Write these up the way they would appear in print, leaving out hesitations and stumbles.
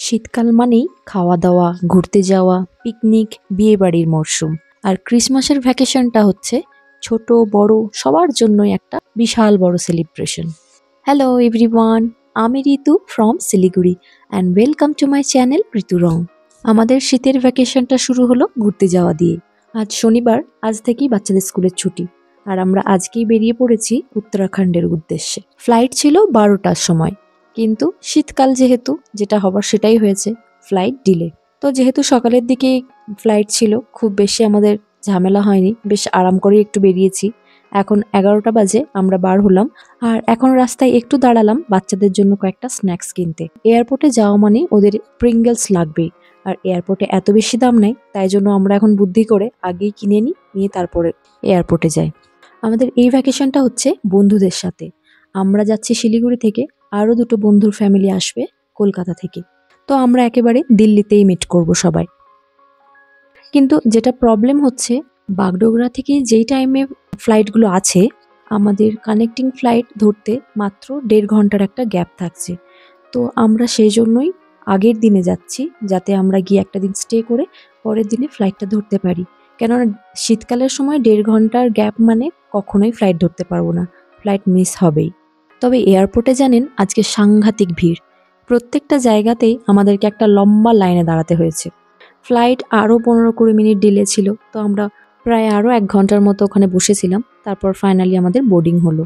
শীতকাল মানেই খাওয়া দাওয়া, ঘুরতে যাওয়া, পিকনিক, বিয়েবাড়ির মরশুম। আর ক্রিসমাসের ভ্যাকেশনটা হচ্ছে ছোট বড় সবার জন্যই একটা বিশাল বড় সেলিব্রেশন। হ্যালো এভরিওয়ান, আমি Ritu from Siliguri and welcome to my channel Ritu Rong. আমাদের শীতের ভ্যাকেশনটা শুরু হলো ঘুরতে যাওয়া দিয়ে। আজ শনিবার, আজ থেকেই বাচ্চাদের স্কুলের ছুটি। আর আমরা আজকেই বেরিয়ে পড়েছি উত্তরাখণ্ডের উদ্দেশ্যে। ফ্লাইট ছিল 12টার সময়, কিন্তু শীতকাল যেহেতু যেটা হবার সেটাই হয়েছে, ফ্লাইট ডিলে। তো যেহেতু সকালের দিকে ফ্লাইট ছিল, খুব বেশি আমাদের ঝামেলা হয়নি, বেশ আরাম করে একটু বেরিয়েছি। এখন 11টা বাজে, আমরা বার হলাম। আর এখন রাস্তায় একটু দাঁড়ালাম বাচ্চাদের জন্য কয়েকটা স্ন্যাক্স কিনতে। এয়ারপোর্টে যাওয়া মানে ওদের প্রিঙ্গলস লাগবেই, আর এয়ারপোর্টে এত বেশি দাম নেই, তাই জন্য আমরা এখন বুদ্ধি করে আগেই কিনে নিয়ে তারপরে এয়ারপোর্টে যাই। আমাদের এই ভ্যাকেশনটা হচ্ছে বন্ধুদের সাথে। আমরা যাচ্ছি শিলিগুড়ি থেকে, আরও দুটো বন্ধুর ফ্যামিলি আসবে কলকাতা থেকে। তো আমরা একেবারে দিল্লিতেই মিট করব সবাই। কিন্তু যেটা প্রবলেম হচ্ছে, বাগডোগরা থেকে যেই টাইমে ফ্লাইটগুলো আছে, আমাদের কানেক্টিং ফ্লাইট ধরতে মাত্র 1.5 ঘন্টার একটা গ্যাপ থাকছে। তো আমরা সেই জন্যই আগের দিনে যাচ্ছি, যাতে আমরা গিয়ে একটা দিন স্টে করে পরের দিনে ফ্লাইটটা ধরতে পারি। কেননা শীতকালের সময় 1.5 ঘন্টার গ্যাপ মানে কখনোই ফ্লাইট ধরতে পারবো না, ফ্লাইট মিস হবেই। তবে এয়ারপোর্টে জানেন আজকে সাংঘাতিক ভিড়, প্রত্যেকটা জায়গাতেই আমাদেরকে একটা লম্বা লাইনে দাঁড়াতে হয়েছে। ফ্লাইট আরও 15-20 মিনিট ডিলে ছিল, তো আমরা প্রায় আরও 1 ঘন্টার মতো ওখানে বসেছিলাম। তারপর ফাইনালি আমাদের বোর্ডিং হলো।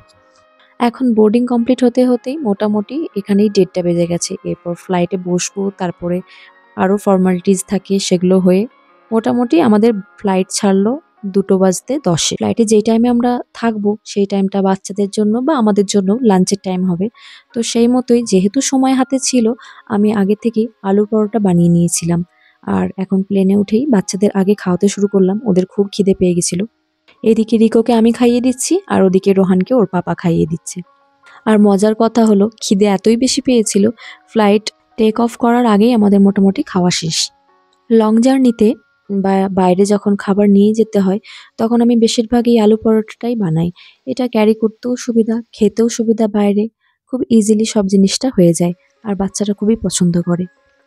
এখন বোর্ডিং কমপ্লিট হতে হতেই মোটামুটি এখানেই 1:30টা বেজে গেছে। এরপর ফ্লাইটে বসবো, তারপরে আরও ফর্মালিটিস থাকে, সেগুলো হয়ে মোটামুটি আমাদের ফ্লাইট ছাড়লো 2:10। ফ্লাইটে যেই টাইমে আমরা থাকবো সেই টাইমটা বাচ্চাদের জন্য বা আমাদের জন্য লাঞ্চের টাইম হবে। তো সেই মতোই যেহেতু সময় হাতে ছিল, আমি আগে থেকেই আলুর পরোটা বানিয়ে নিয়েছিলাম। আর এখন প্লেনে উঠেই বাচ্চাদের আগে খাওয়াতে শুরু করলাম, ওদের খুব খিদে পেয়ে গেছিল। এদিকে রিকোকে আমি খাইয়ে দিচ্ছি, আর ওদিকে রোহানকে ওর পাপা খাইয়ে দিচ্ছে। আর মজার কথা হলো, খিদে এতই বেশি পেয়েছিল, ফ্লাইট টেক অফ করার আগেই আমাদের মোটামুটি খাওয়া শেষ। লং জার্নিতে বা বাইরে যখন খাবার নিয়ে যেতে হয়, তখন আমি বেশিরভাগই আলু পরোটাটাই বানাই। এটা ক্যারি করতেও সুবিধা, খেতেও সুবিধা, বাইরে খুব ইজিলি সব জিনিসটা হয়ে যায়। আর বাচ্চারা খুবই পছন্দ করে।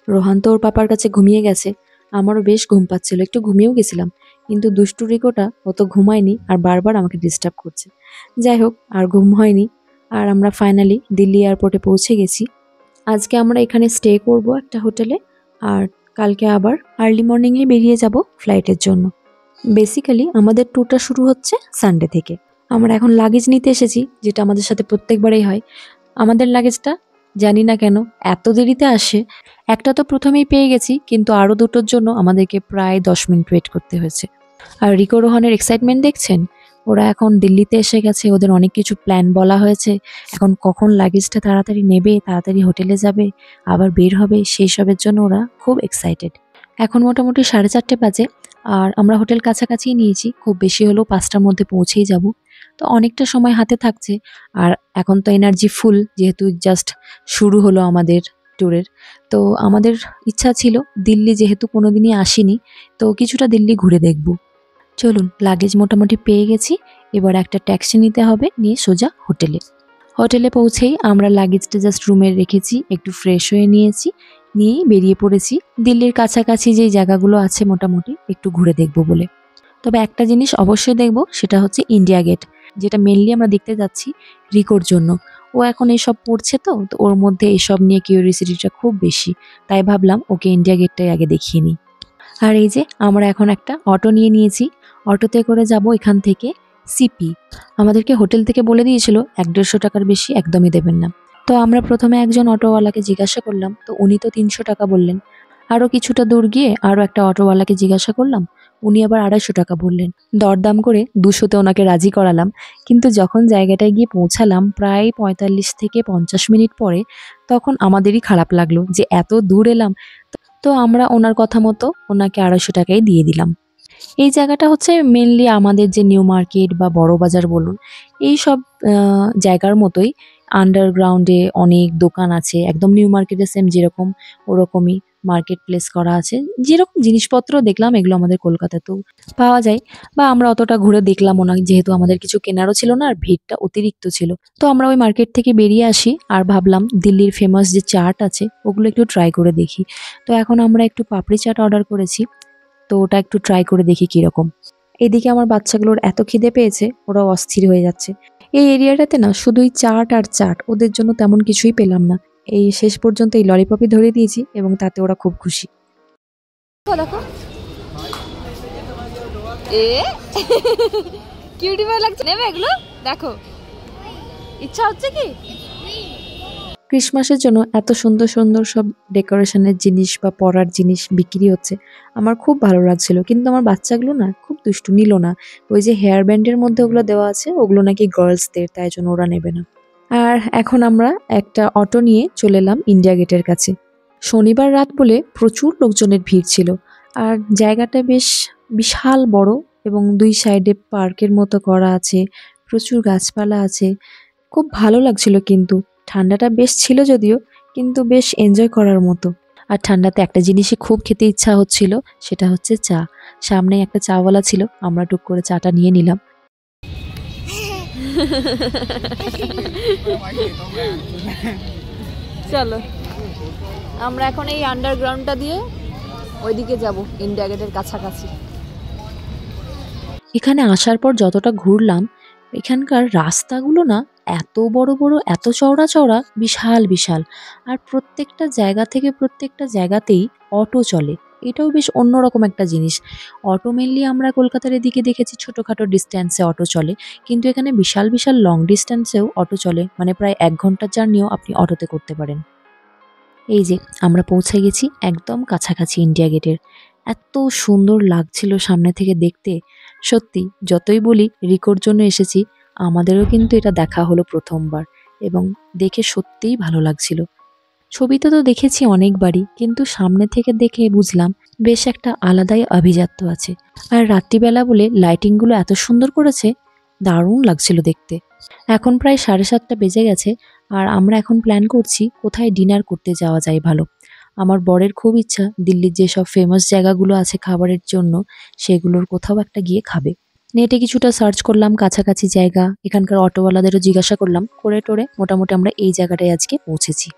রোহান তো ওর পাপার কাছে ঘুমিয়ে গেছে, আমারও বেশ ঘুম পাচ্ছিল, একটু ঘুমিয়েও গেছিলাম। কিন্তু দুষ্টু রিকোটা ও তো ঘুমায়নি, আর বারবার আমাকে ডিস্টার্ব করছে। যাই হোক, আর ঘুম হয়নি। আর আমরা ফাইনালি দিল্লি এয়ারপোর্টে পৌঁছে গেছি। আজকে আমরা এখানে স্টে করব একটা হোটেলে, আর কালকে আবার আর্লি মর্নিংয়ে বেরিয়ে যাব ফ্লাইটের জন্য। বেসিক্যালি আমাদের ট্যুরটা শুরু হচ্ছে সানডে থেকে। আমরা এখন লাগেজ নিতে এসেছি, যেটা আমাদের সাথে প্রত্যেকবারেই হয়। আমাদের লাগেজটা জানি না কেন এত দেরিতে আসে। একটা তো প্রথমেই পেয়ে গেছি, কিন্তু আরও দুটোর জন্য আমাদেরকে প্রায় 10 মিনিট ওয়েট করতে হয়েছে। আর রিকো রোহানের এক্সাইটমেন্ট দেখছেন, ওরা এখন দিল্লিতে এসে গেছে, ওদের অনেক কিছু প্ল্যান বলা হয়েছে। এখন কখন লাগেজটা তাড়াতাড়ি নেবে, তাড়াতাড়ি হোটেলে যাবে, আবার বের হবে, সেই সবের জন্য ওরা খুব এক্সাইটেড। এখন মোটামুটি 4:30 বাজে, আর আমরা হোটেল কাছাকাছিই নিয়েছি, খুব বেশি হলেও 5টার মধ্যে পৌঁছেই যাব। তো অনেকটা সময় হাতে থাকছে। আর এখন তো এনার্জি ফুল, যেহেতু জাস্ট শুরু হলো আমাদের ট্যুরের। তো আমাদের ইচ্ছা ছিল, দিল্লি যেহেতু কোনোদিনই আসিনি, তো কিছুটা দিল্লি ঘুরে দেখব। চলুন, লাগেজ মোটামুটি পেয়ে গেছি, এবার একটা ট্যাক্সি নিতে হবে, নিয়ে সোজা হোটেলে পৌঁছেই আমরা লাগেজটা জাস্ট রুমে রেখেছি, একটু ফ্রেশ হয়ে নিয়েই বেরিয়ে পড়েছি দিল্লির কাছাকাছি যেই জায়গাগুলো আছে মোটামুটি একটু ঘুরে দেখব বলে। তবে একটা জিনিস অবশ্যই দেখব, সেটা হচ্ছে ইন্ডিয়া গেট, যেটা মেনলি আমরা দেখতে যাচ্ছি রিকোর জন্য। ও এখন এসব পড়ছে, তো ওর মধ্যে এসব নিয়ে কিউরিওসিটিটা খুব বেশি, তাই ভাবলাম ওকে ইন্ডিয়া গেটটাই আগে দেখিয়ে নিই। আর এই যে আমরা এখন একটা অটো নিয়ে নিয়েছি, অটোতে করে যাব এখান থেকে সিপি। আমাদেরকে হোটেল থেকে বলে দিয়েছিল 150 টাকার বেশি একদমই দেবেন না। তো আমরা প্রথমে একজন অটোওয়ালাকে জিজ্ঞাসা করলাম, তো উনি তো 300 টাকা বললেন। আরও কিছুটা দূর গিয়ে আরও একটা অটোওয়ালাকে জিজ্ঞাসা করলাম, উনি আবার 250 টাকা বললেন। দরদাম করে 200-তে ওনাকে রাজি করালাম। কিন্তু যখন জায়গাটায় গিয়ে পৌঁছালাম প্রায় 45 থেকে 50 মিনিট পরে, তখন আমাদেরই খারাপ লাগলো যে এত দূর এলাম। তো আমরা ওনার কথা মতো ওনাকে 250 টাকাই দিয়ে দিলাম। এই জায়গাটা হচ্ছে মেনলি আমাদের যে নিউ মার্কেট বা বড় বাজার বলুন, এই সব জায়গার মতোই আন্ডারগ্রাউন্ডে অনেক দোকান আছে, একদম নিউ মার্কেটে সেম যেরকম ওরকমই। মার্কেট প্লেস করা আছে। যেরকম জিনিসপত্র দেখলাম এগুলো আমাদের কলকাতাতেও পাওয়া যায়, বা আমরা অতটা ঘুরে দেখলামও না, যেহেতু আমাদের কিছু কেনারও ছিল না আর ভিড়টা অতিরিক্ত ছিল। তো আমরা ওই মার্কেট থেকে বেরিয়ে আসি আর ভাবলাম দিল্লির ফেমাস যে চাট আছে ওগুলো একটু ট্রাই করে দেখি। তো এখন আমরা একটু পাপড়ি চাট অর্ডার করেছি, তো ওটা একটু ট্রাই করে দেখি কিরকম। এদিকে আমার বাচ্চাগুলোর এত খিদে পেয়েছে, ওরা অস্থির হয়ে যাচ্ছে। এই এরিয়াটাতে না শুধুই চাট আর চাট, ওদের জন্য তেমন কিছুই পেলাম না। এই শেষ পর্যন্ত এই ললিপপই ধরে দিয়েছি এবং তাতে ওরা খুব খুশি। দেখো এ কিউটি বয় লাগছে, নেবে এগুলো? দেখো ইচ্ছা হচ্ছে কি? ক্রিসমাসের জন্য এত সুন্দর সুন্দর সব ডেকোরেশনের জিনিস বা পরার জিনিস বিক্রি হচ্ছে, আমার খুব ভালো লাগছিল। কিন্তু আমার বাচ্চাগুলো না খুব দুষ্টু, নিল না। ওই যে হেয়ার ব্যান্ডের মধ্যে ওগুলো দেওয়া আছে ওগুলো নাকি গার্লসদের, তাই জন্য ওরা নেবে না। আর এখন আমরা একটা অটো নিয়ে চলে এলাম ইন্ডিয়া গেটের কাছে। শনিবার রাত বলে প্রচুর লোকজনের ভিড় ছিল, আর জায়গাটা বেশ বিশাল বড় এবং দুই সাইডে পার্কের মতো করা আছে, প্রচুর গাছপালা আছে। খুব ভালো লাগছিল, কিন্তু ঠান্ডাটা বেশ ছিল যদিও, কিন্তু বেশ এনজয় করার মতো। আর ঠান্ডাতে একটা জিনিসই খুব খেতে ইচ্ছা হচ্ছিল, সেটা হচ্ছে চা। সামনে একটা চাওয়ালা ছিল, আমরা টুক করে চাটা নিয়ে নিলাম। চলো আমরা এখন এই আন্ডারগ্রাউন্ডটা দিয়ে ওইদিকে যাব, ইন্ডিয়া গেটের কাছাকাছি। এখানে আসার পর যতটা ঘুরলাম, এখানকার রাস্তাগুলো না এত বড় বড়, এত চওড়া চওড়া, বিশাল বিশাল। আর প্রত্যেকটা জায়গা থেকে প্রত্যেকটা জায়গাতেই অটো চলে। এটাও বেশ অন্যরকম একটা জিনিস। অটো মেনলি আমরা কলকাতার এদিকে দেখেছি ছোটোখাটো ডিস্ট্যান্সে অটো চলে, কিন্তু এখানে বিশাল বিশাল লং ডিস্ট্যান্সেও অটো চলে, মানে প্রায় 1 ঘন্টার জার্নিও আপনি অটোতে করতে পারেন। এই যে আমরা পৌঁছে গেছি একদম কাছাকাছি ইন্ডিয়া গেটের। এত সুন্দর লাগছিল সামনে থেকে দেখতে। সত্যি যতই বলি রিকোর জন্য এসেছি, আমাদেরও কিন্তু এটা দেখা হলো প্রথমবার, এবং দেখে সত্যিই ভালো লাগছিল। ছবিতে তো দেখেছি অনেকবারই, কিন্তু সামনে থেকে দেখে বুঝলাম বেশ একটা আলাদাই আভিজাত্য আছে। আর রাত্রিবেলা বলে লাইটিংগুলো এত সুন্দর করেছে, দারুণ লাগছিল দেখতে। এখন প্রায় 7:30 বেজে গেছে, আর আমরা এখন প্ল্যান করছি কোথায় ডিনার করতে যাওয়া যায় ভালো। আমার বরের খুব ইচ্ছা দিল্লির যেসব ফেমাস জায়গাগুলো আছে খাবারের জন্য, সেগুলোর কোথাও একটা গিয়ে খাবে। নেটে কিছুটা সার্চ করলাম কাছাকাছি জায়গা, এখানকার অটোওয়ালাদেরও জিজ্ঞাসা করলাম, করে টোরে মোটামুটি আমরা এই জায়গাটায় আজকে পৌঁছেছি।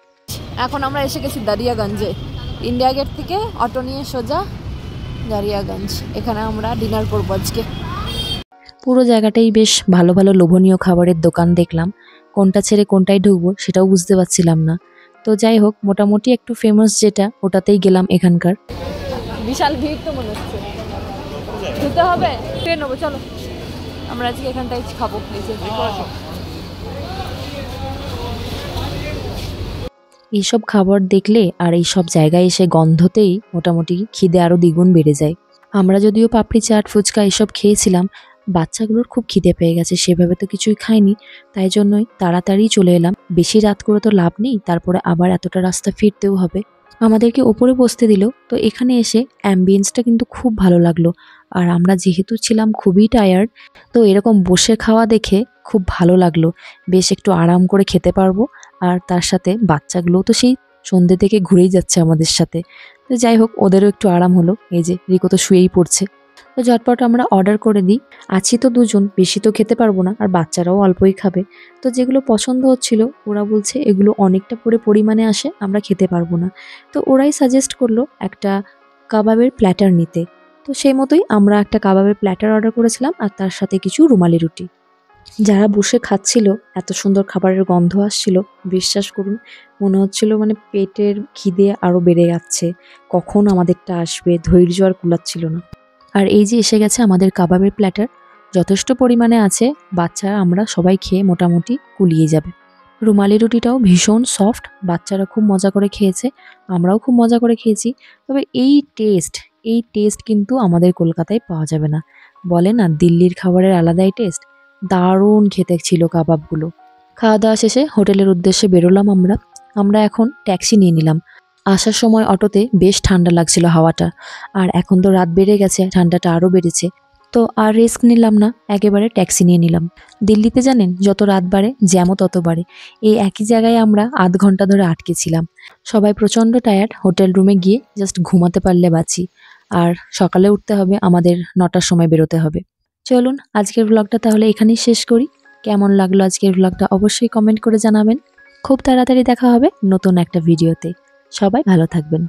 এখন আমরা এসে গেছি দারিয়াগঞ্জে। ইন্ডিয়া গেট থেকে অটো নিয়ে সোজা দারিয়াগঞ্জ, এখানে আমরা ডিনার করবো আজকে। পুরো জায়গাটাই বেশ ভালো ভালো লোভনীয় খাবারের দোকান দেখলাম, কোনটা ছেড়ে কোনটায় ঢুকবো সেটাও বুঝতে পারছিলাম না। তো যাই হোক, মোটামুটি একটু ফেমাস যেটা ওটাতেই গেলাম এখানকার। বিশাল ভিড় তো মনে হচ্ছে, খেতে হবে, খেয়ে নেবো। চলো আমরা আজকে এখানটাই খাবো। এইসব খাবার দেখলে আর এইসব জায়গায় এসে গন্ধতেই মোটামুটি খিদে আরো দ্বিগুণ বেড়ে যায়। আমরা যদিও পাপড়ি চাট, ফুচকা এসব খেয়েছিলাম, বাচ্চাগুলোর খুব খিদে পেয়ে গেছে, সেভাবে তো কিছুই খাইনি। তাই জন্যই তাড়াতাড়ি চলে এলাম, বেশি রাত করে তো লাভ নেই, তারপরে আবার এতটা রাস্তা ফিরতেও হবে। আমাদেরকে ওপরে বসতে দিল, তো এখানে এসে অ্যাম্বিয়েন্সটা কিন্তু খুব ভালো লাগলো। আর আমরা যেহেতু ছিলাম খুবই টায়ার্ড, তো এরকম বসে খাওয়া দেখে খুব ভালো লাগলো। বেশ একটু আরাম করে খেতে পারবো। আর তার সাথে বাচ্চাগুলো তো সেই সন্ধ্যে থেকে ঘুরেই যাচ্ছে আমাদের সাথে। তো যাই হোক, ওদেরও একটু আরাম হলো। এই যে রিকো তো শুয়েই পড়ছে। তো ঝটপট আমরা অর্ডার করে দিই। আছি তো দুজন, বেশি তো খেতে পারবো না, আর বাচ্চারাও অল্পই খাবে। তো যেগুলো পছন্দ হচ্ছিল ওরা বলছে এগুলো অনেকটা পরিমাণে আসে, আমরা খেতে পারবো না। তো ওরাই সাজেস্ট করলো একটা কাবাবের প্ল্যাটার নিতে। তো সেই মতোই আমরা একটা কাবাবের প্ল্যাটার অর্ডার করেছিলাম, আর তার সাথে কিছু রুমালি রুটি। যারা বসে খাচ্ছিল এত সুন্দর খাবারের গন্ধ আসছিল, বিশ্বাস করুন মনে হচ্ছিল মানে পেটের খিদে আরো বেড়ে যাচ্ছে, কখন আমাদেরটা আসবে, ধৈর্য আর কুলাচ্ছিল না। আর এই যে এসে গেছে আমাদের কাবাবের প্ল্যাটার, যথেষ্ট পরিমাণে আছে, বাচ্চা আমরা সবাই খেয়ে মোটামুটি কুলিয়ে যাবে। রুমালি রুটিটাও ভীষণ সফট, বাচ্চারা খুব মজা করে খেয়েছে, আমরাও খুব মজা করে খেয়েছি। তবে এই টেস্ট কিন্তু আমাদের কলকাতায় পাওয়া যাবে না। বলে না দিল্লির খাবারের আলাদাই টেস্ট। দারুণ খেতে ছিল কাবাবগুলো। খাওয়া দাওয়া শেষে হোটেলের উদ্দেশ্যে বেরোলাম আমরা। আমরা এখন ট্যাক্সি নিয়ে নিলাম। আসার সময় অটোতে বেশ ঠান্ডা লাগছিল হাওয়াটা, আর এখন তো রাত বেড়ে গেছে, ঠান্ডাটা আরও বেড়েছে। তো আর রিস্ক নিলাম না, একেবারে ট্যাক্সি নিয়ে নিলাম। দিল্লিতে জানেন যত রাত বাড়ে জ্যামও তত বাড়ে। এই একই জায়গায় আমরা আধ ঘন্টা ধরে আটকে ছিলাম। সবাই প্রচণ্ড টায়ার্ড, হোটেল রুমে গিয়ে জাস্ট ঘুমাতে পারলে বাঁচি। আর সকালে উঠতে হবে, আমাদের 9টার সময় বেরোতে হবে। চলুন আজকের ব্লগটা তাহলে এখানেই শেষ করি। কেমন লাগলো আজকের ব্লগটা অবশ্যই কমেন্ট করে জানাবেন। খুব তাড়াতাড়ি দেখা হবে নতুন একটা ভিডিওতে। সবাই ভালো থাকবেন।